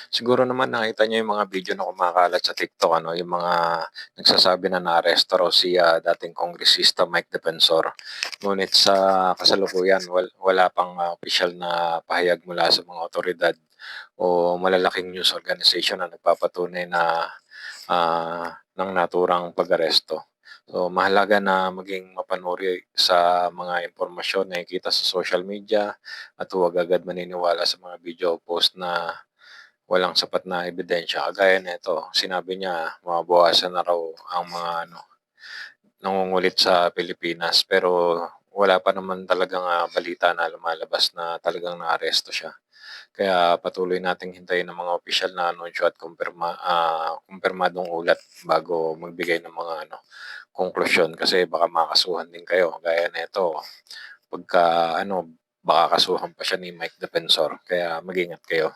Siguro naman nakita niyo yung mga video na kumakalat sa TikTok ano, yung mga nagsasabi na naaresto raw si, dating Kongresista Mike Defensor. Ngunit sa kasalukuyan wala pang, opisyal na pahayag mula sa mga otoridad o malalaking news organization na nagpapatunay na, ng naturang pag-aresto. So, mahalaga na maging mapanuri sa mga impormasyon na nakikita sa social media at huwag agad maniniwala sa mga video o post na walang sapat na ebidensya. Kagaya nito, sinabi niya mababawasan na raw ang mga nangungulit sa Pilipinas pero wala pa naman talagang, balita na lumalabas na talagang naaresto siya. Kaya patuloy nating hintayin ang mga opisyal na anunsyo at kumpirmadong ulat bago magbigay ng mga konklusyon kasi baka makasuhan din kayo. Gaya nito, pagka baka kasuhan pa siya ni Mike Defensor kaya mag-ingat kayo.